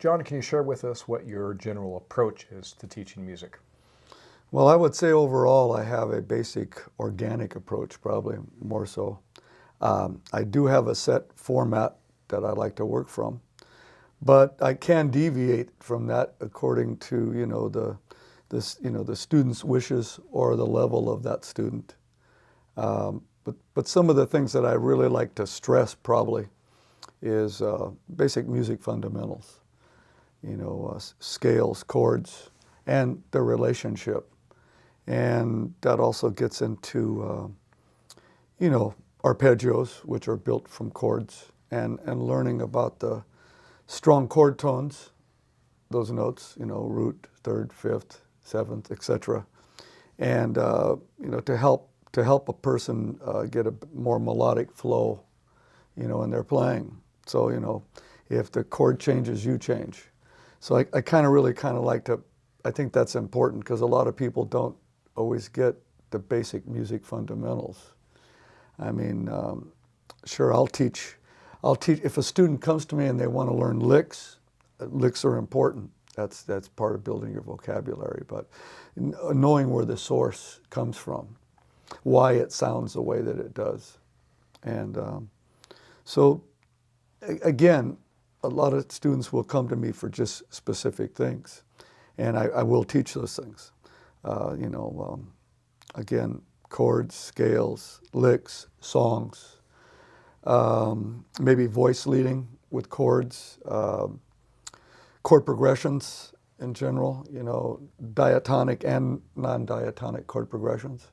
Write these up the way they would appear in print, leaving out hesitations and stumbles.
John, can you share with us what your general approach is to teaching music? Well, I would say overall I have a basic organic approach, probably more so. I do have a set format that I like to work from, but I can deviate from that according to the student's wishes or the level of that student. But some of the things that I really like to stress probably is basic music fundamentals, scales, chords, and their relationship. And that also gets into, arpeggios, which are built from chords, and learning about the strong chord tones, those notes, root, third, fifth, seventh, etc. And, to help a person get a more melodic flow, in their playing. So, if the chord changes, you change. So I really like to, I think that's important because a lot of people don't always get the basic music fundamentals. I mean, sure, I'll teach, if a student comes to me and they want to learn licks, licks are important. That's part of building your vocabulary, but knowing where the source comes from, why it sounds the way that it does. And so, again, a lot of students will come to me for just specific things, and I will teach those things. Again, chords, scales, licks, songs, maybe voice leading with chords, chord progressions in general, diatonic and non-diatonic chord progressions.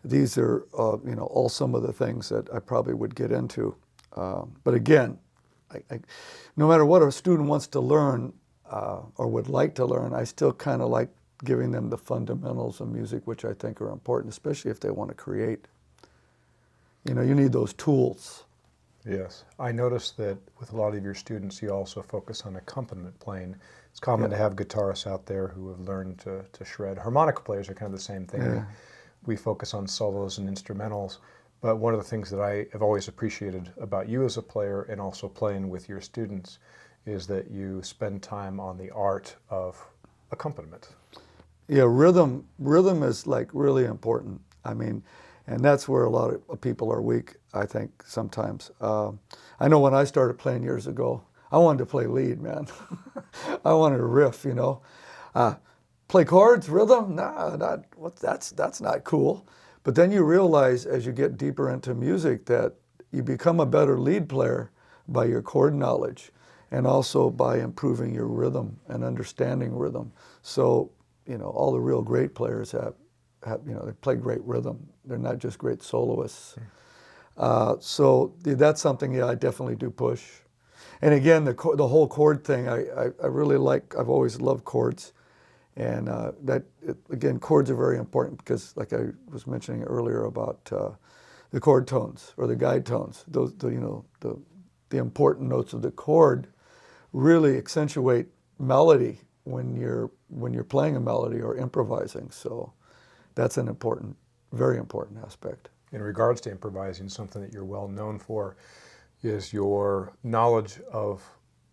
These are, all some of the things that I probably would get into. But again, no matter what a student wants to learn or would like to learn, I still kind of like giving them the fundamentals of music, which I think are important, especially if they want to create. You need those tools. Yes. I noticed that with a lot of your students, you also focus on accompaniment playing. It's common to have guitarists out there who have learned to shred. Harmonica players are kind of the same thing. Yeah. We focus on solos and instrumentals. But one of the things that I have always appreciated about you as a player and also playing with your students is that you spend time on the art of accompaniment. Yeah, rhythm is like really important. I mean, and that's where a lot of people are weak, I think, sometimes. I know when I started playing years ago, I wanted to play lead, man. I wanted to riff, play chords, rhythm? Nah, that's not cool. But then you realize as you get deeper into music that you become a better lead player by your chord knowledge and also by improving your rhythm and understanding rhythm. So, all the real great players have they play great rhythm. They're not just great soloists. So that's something, I definitely do push. And again, the whole chord thing, I really like. I've always loved chords. And again, chords are very important because, like I was mentioning earlier about the chord tones or the guide tones, those the important notes of the chord really accentuate melody when you're playing a melody or improvising. So that's an important, very important aspect. In regards to improvising, something that you're well known for is your knowledge of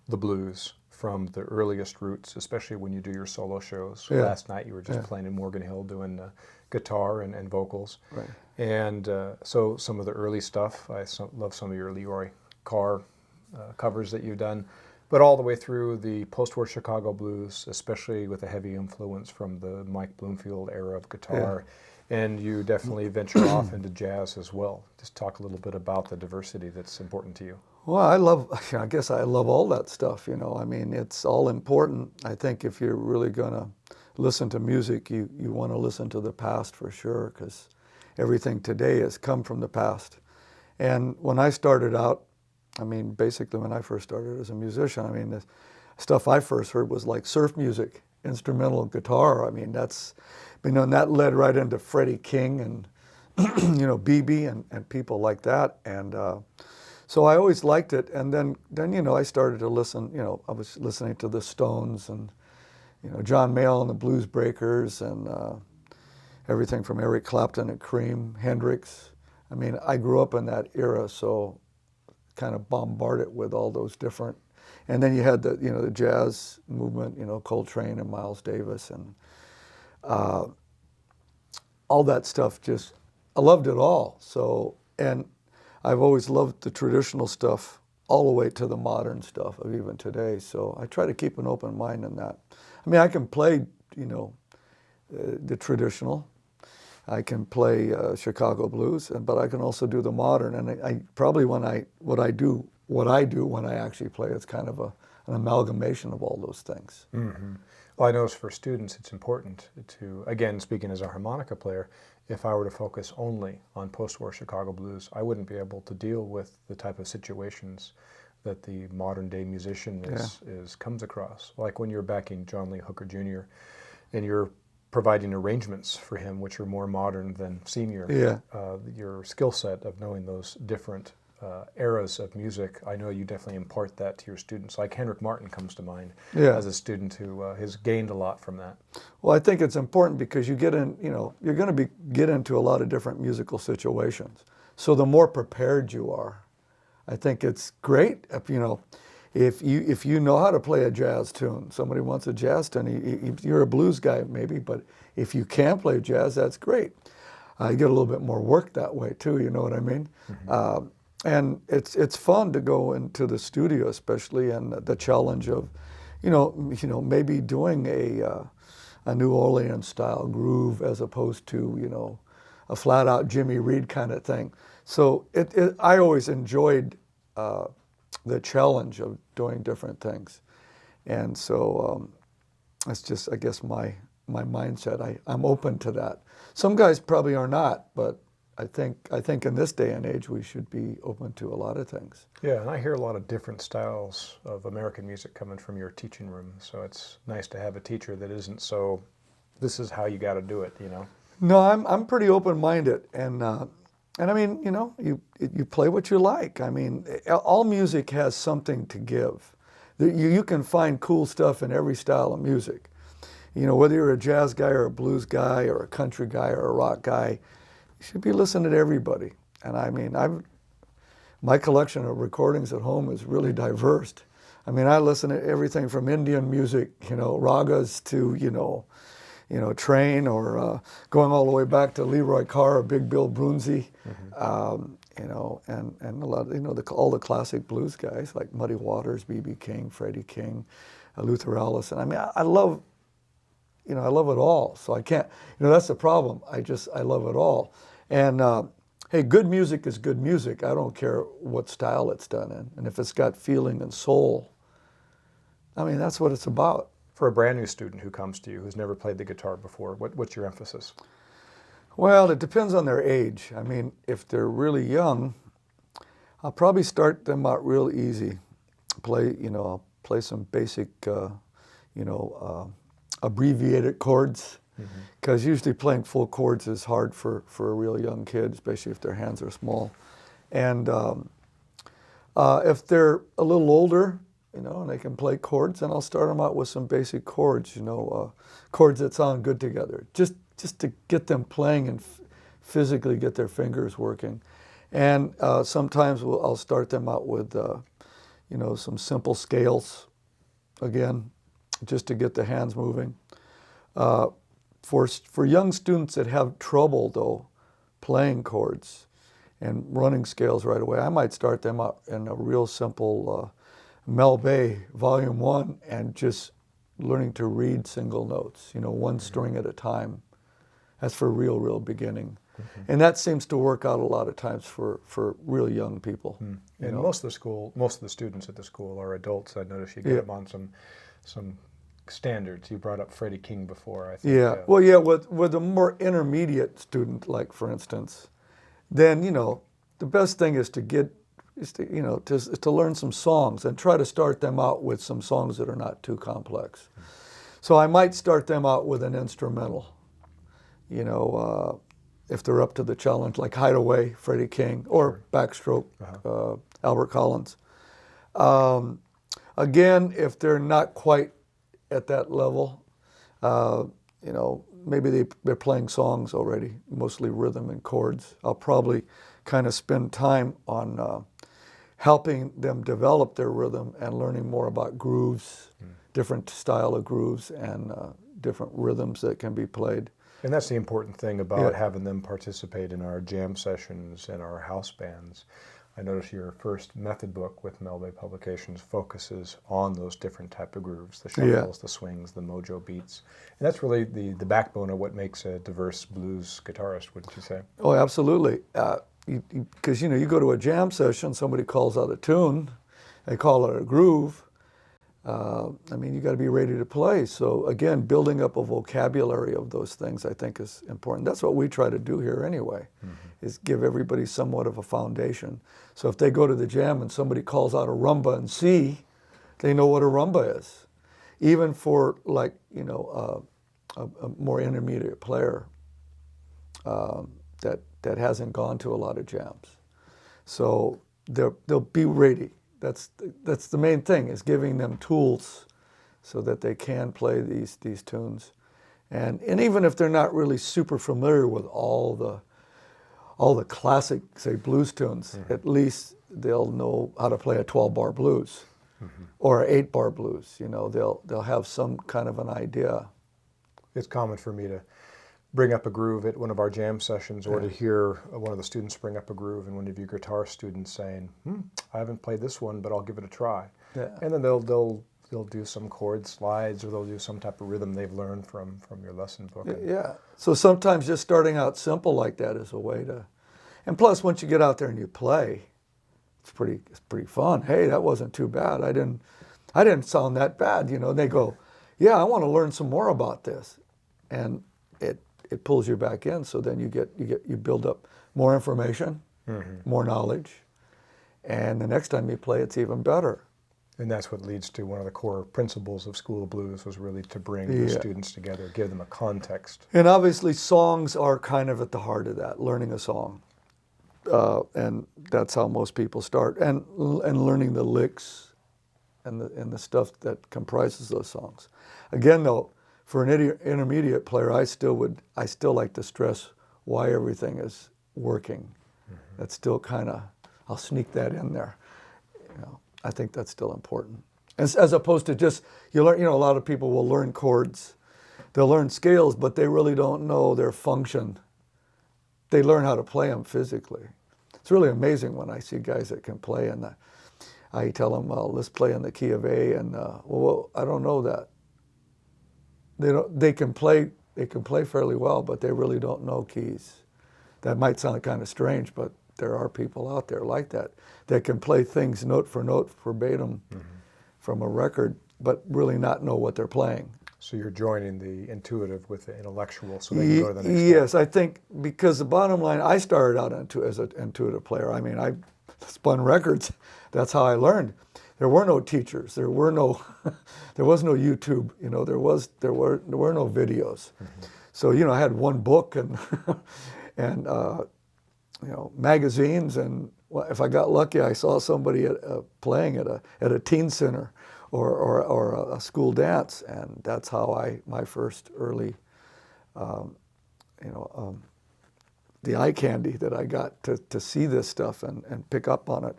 the blues from the earliest roots, especially when you do your solo shows. Yeah. Last night you were just playing in Morgan Hill doing guitar and vocals. Right. And so some of the early stuff, love some of your Leroy Carr covers that you've done, but all the way through the post-war Chicago blues, especially with a heavy influence from the Mike Bloomfield era of guitar. And you definitely venture off into jazz as well. Just talk a little bit about the diversity that's important to you. Well, I guess I love all that stuff, I mean, it's all important. I think if you're really going to listen to music, you want to listen to the past for sure, because everything today has come from the past. And when I started out, I mean, basically when I first started as a musician, I mean, the stuff I first heard was like surf music, instrumental guitar. I mean, and that led right into Freddie King and, BB and people like that. And so I always liked it. And then I started to listen, I was listening to the Stones and, John Mayall and the Blues Breakers and everything from Eric Clapton and Cream, Hendrix. I mean, I grew up in that era, so kind of bombarded with all those different, And then you had the jazz movement, Coltrane and Miles Davis and all that stuff. Just I loved it all. So, and I've always loved the traditional stuff all the way to the modern stuff of even today. So I try to keep an open mind in that. I mean, I can play, the traditional. I can play Chicago blues, but I can also do the modern. And I probably what I do when I actually play, it's kind of an amalgamation of all those things. Mm-hmm. Well, I notice for students it's important to, again, speaking as a harmonica player, if I were to focus only on post-war Chicago blues, I wouldn't be able to deal with the type of situations that the modern day musician comes across. Like when you're backing John Lee Hooker Jr. and you're providing arrangements for him which are more modern than senior. Your skill set of knowing those different eras of music, I know you definitely impart that to your students. Like Henrik Martin comes to mind as a student who has gained a lot from that. Well, I think it's important because you get in, you're going to get into a lot of different musical situations. So the more prepared you are, I think it's great. If you know how to play a jazz tune, somebody wants a jazz tune, you're a blues guy maybe, but if you can play jazz, that's great. You get a little bit more work that way too, you know what I mean? Mm-hmm. And it's fun to go into the studio, especially, and the challenge of, maybe doing a New Orleans style groove as opposed to, a flat out Jimmy Reed kind of thing. So I always enjoyed the challenge of doing different things, and so that's just, I guess, my mindset. I'm open to that. Some guys probably are not, but I think in this day and age we should be open to a lot of things. Yeah, and I hear a lot of different styles of American music coming from your teaching room. So it's nice to have a teacher that isn't so, this is how you got to do it, No, I'm pretty open-minded, and I mean, you play what you like. I mean, all music has something to give. You can find cool stuff in every style of music. Whether you're a jazz guy or a blues guy or a country guy or a rock guy, you should be listening to everybody. And I mean, my collection of recordings at home is really diverse. I mean, I listen to everything from Indian music, ragas to, Train, or going all the way back to Leroy Carr or Big Bill Broonzy, and a lot of, all the classic blues guys like Muddy Waters, B.B. King, Freddie King, Luther Allison. I mean, I love it all. So I can't, that's the problem. I love it all. And hey, good music is good music. I don't care what style it's done in. And if it's got feeling and soul, I mean, that's what it's about. For a brand new student who comes to you, who's never played the guitar before, what's your emphasis? Well, it depends on their age. I mean, if they're really young, I'll probably start them out real easy. I'll play some basic, abbreviated chords, because usually playing full chords is hard for a real young kid, especially if their hands are small. And if they're a little older, and they can play chords, and I'll start them out with some basic chords, chords that sound good together, just to get them playing and physically get their fingers working. And sometimes I'll start them out with, some simple scales, again, just to get the hands moving. For young students that have trouble, though, playing chords and running scales right away, I might start them out in a real simple Mel Bay, Volume 1, and just learning to read single notes, one string at a time. That's for real beginning. And that seems to work out a lot of times for real young people. And most of the students at the school are adults. I noticed you get them on some standards. You brought up Freddie King before, I think. Yeah, with a more intermediate student, like for instance, then, the best thing is to learn some songs and try to start them out with some songs that are not too complex. So I might start them out with an instrumental, if they're up to the challenge, like Hideaway, Freddie King, or Backstroke, Albert Collins. Again, if they're not quite at that level, maybe they're playing songs already, mostly rhythm and chords. I'll probably kind of spend time on helping them develop their rhythm and learning more about grooves, different style of grooves and different rhythms that can be played. And that's the important thing about Yeah. having them participate in our jam sessions and our house bands. I noticed your first method book with Melbay Publications focuses on those different type of grooves, the shuffles, the swings, the mojo beats. And that's really the backbone of what makes a diverse blues guitarist, wouldn't you say? Oh, absolutely. Because, you go to a jam session, somebody calls out a tune, they call it a groove. I mean, you got to be ready to play. So again, building up a vocabulary of those things, I think, is important. That's what we try to do here anyway, is give everybody somewhat of a foundation. So if they go to the jam and somebody calls out a rumba in C, they know what a rumba is. Even for like, a more intermediate player that hasn't gone to a lot of jams. So they'll be ready. That's the main thing, is giving them tools so that they can play these tunes. And even if they're not really super familiar with all the classic, say, blues tunes, at least they'll know how to play a 12-bar blues or an 8-bar blues. They'll have some kind of an idea. It's common for me to bring up a groove at one of our jam sessions, or to hear one of the students bring up a groove and one of your guitar students saying, I haven't played this one, but I'll give it a try. Yeah. And then they'll do some chord slides, or they'll do some type of rhythm they've learned from your lesson book. Yeah. So sometimes just starting out simple like that is a way to, and plus once you get out there and you play, it's pretty fun. Hey, that wasn't too bad. I didn't sound that bad. And they go, yeah, I want to learn some more about this, and it pulls you back in. So then you build up more information, more knowledge, and the next time you play, it's even better. And that's what leads to one of the core principles of School of Blues, was really to bring the students together, give them a context. And obviously songs are kind of at the heart of that, learning a song. And that's how most people start, and learning the licks and the stuff that comprises those songs. Again, though, for an intermediate player, I still like to stress why everything is working. That's still kind of, I'll sneak that in there. I think that's still important. As opposed to just, you learn, a lot of people will learn chords, they'll learn scales, but they really don't know their function. They learn how to play them physically. It's really amazing when I see guys that can play, and I tell them, well, let's play in the key of A, and well, I don't know that. They can play fairly well, but they really don't know keys. That might sound kind of strange, but there are people out there like that can play things note for note, verbatim from a record, but really not know what they're playing. So you're joining the intuitive with the intellectual, so they can go to the next Yes, step. I think because the bottom line, I started out as an intuitive player. I mean, I spun records. That's how I learned. There were no teachers. There was no YouTube. There were no videos. So I had one book and magazines, and if I got lucky, I saw somebody playing at a teen center or a school dance, and that's how my first early, the eye candy that I got to see this stuff and pick up on it.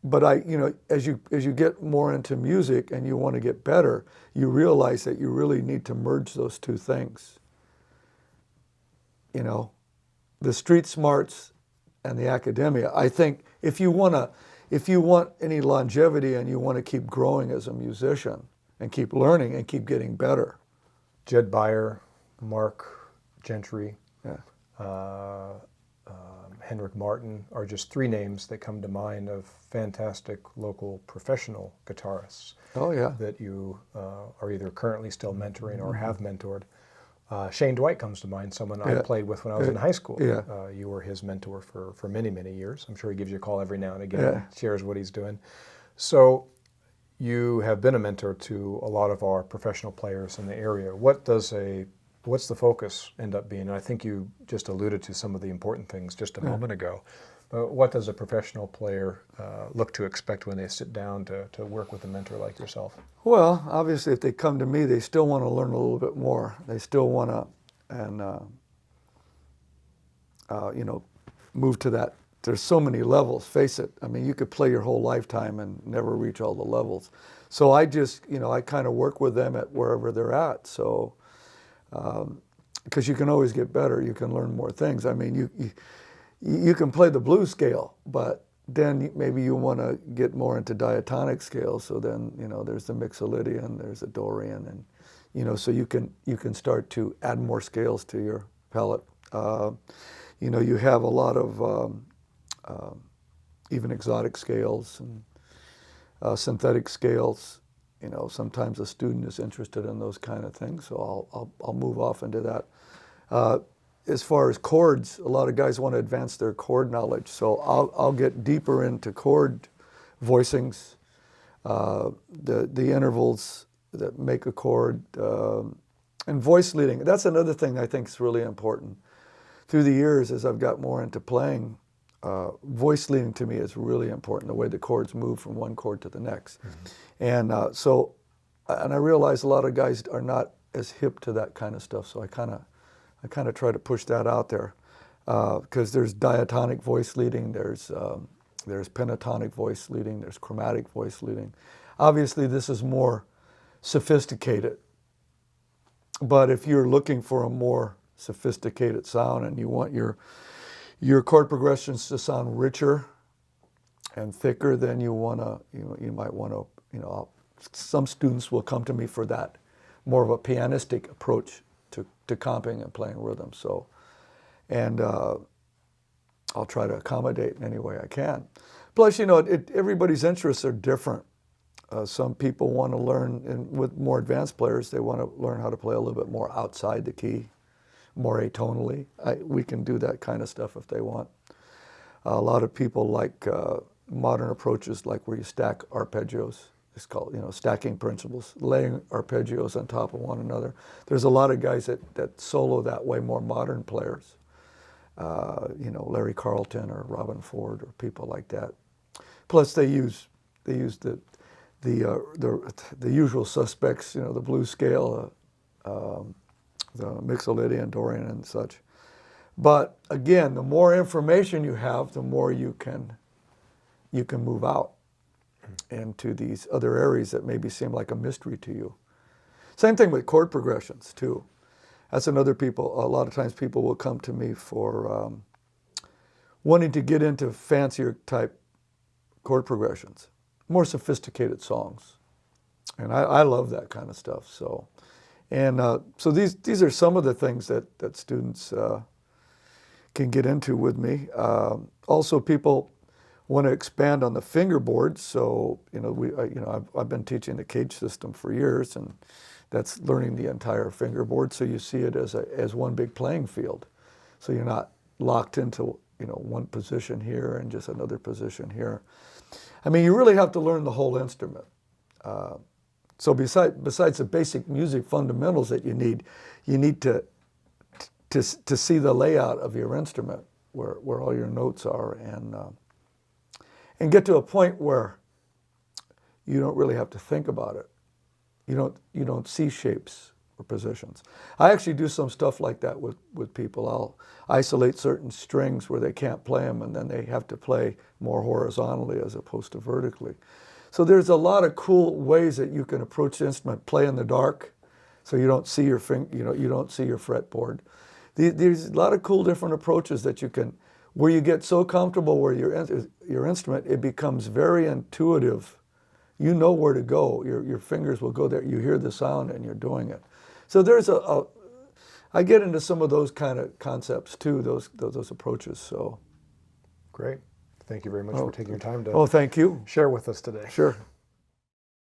But as you get more into music and you want to get better, you realize that you really need to merge those two things. The street smarts and the academia. I think if you want any longevity and you want to keep growing as a musician and keep learning and keep getting better. Jed Beyer, Mark Gentry, Henrik Martin are just three names that come to mind of fantastic local professional guitarists. Oh yeah. That you are either currently still mentoring or have mentored. Shane Dwight comes to mind, someone I played with when I was in high school. Yeah. You were his mentor for many, many years. I'm sure he gives you a call every now and again and shares what he's doing. So you have been a mentor to a lot of our professional players in the area. What's the focus end up being? And I think you just alluded to some of the important things just a moment ago. But what does a professional player look to expect when they sit down to work with a mentor like yourself? Well, obviously, if they come to me, they still want to learn a little bit more. They still want to, move to there's so many levels. Face it. I mean, you could play your whole lifetime and never reach all the levels. So I just, I kind of work with them at wherever they're at. So, because you can always get better, you can learn more things. I mean, you can play the blues scale, but then maybe you want to get more into diatonic scales. So then, there's the Mixolydian, there's the Dorian, and so you can start to add more scales to your palette. You have a lot of even exotic scales and synthetic scales. Sometimes a student is interested in those kind of things, so I'll move off into that. As far as chords, a lot of guys want to advance their chord knowledge, so I'll get deeper into chord voicings, the intervals that make a chord, and voice leading. That's another thing I think is really important. Through the years, as I've got more into playing, voice leading to me is really important, the way the chords move from one chord to the next. And and I realize a lot of guys are not as hip to that kind of stuff, so I kind of try to push that out there, because there's diatonic voice leading, there's pentatonic voice leading, there's chromatic voice leading. Obviously, this is more sophisticated, but if you're looking for a more sophisticated sound and you want your chord progressions to sound richer and thicker, then you might want to, some students will come to me for that, more of a pianistic approach to comping and playing rhythm. So, and I'll try to accommodate in any way I can. Plus, everybody's interests are different. Some people want to learn, and with more advanced players, they want to learn how to play a little bit more outside the key, more atonally. We can do that kind of stuff if they want. A lot of people like modern approaches, like where you stack arpeggios. It's called, stacking principles, laying arpeggios on top of one another. There's a lot of guys that solo that way, more modern players. Larry Carlton or Robin Ford or people like that. Plus, they use the usual suspects, the blues scale, the Mixolydian, Dorian, and such. But again, the more information you have, the more you can move out into these other areas that maybe seem like a mystery to you. Same thing with chord progressions too. That's another a lot of times people will come to me for wanting to get into fancier type chord progressions, more sophisticated songs. And I love that kind of stuff. So, so these are some of the things that students can get into with me. Also, people want to expand on the fingerboard. So, I've been teaching the cage system for years, and that's learning the entire fingerboard. So you see it as one big playing field. So you're not locked into, one position here and just another position here. I mean, you really have to learn the whole instrument. So besides the basic music fundamentals that you need to see the layout of your instrument, where all your notes are, and get to a point where you don't really have to think about it. You don't see shapes or positions. I actually do some stuff like that with people. I'll isolate certain strings where they can't play them, and then they have to play more horizontally as opposed to vertically. So there's a lot of cool ways that you can approach the instrument. Play in the dark, so you don't see your you don't see your fretboard. There's a lot of cool different approaches that you can, where you get so comfortable where your instrument, it becomes very intuitive. You know where to go. Your fingers will go there. You hear the sound and you're doing it. So there's I get into some of those kind of concepts too, those approaches. So great. Thank you very much for taking your time to thank you. share with us today. Sure.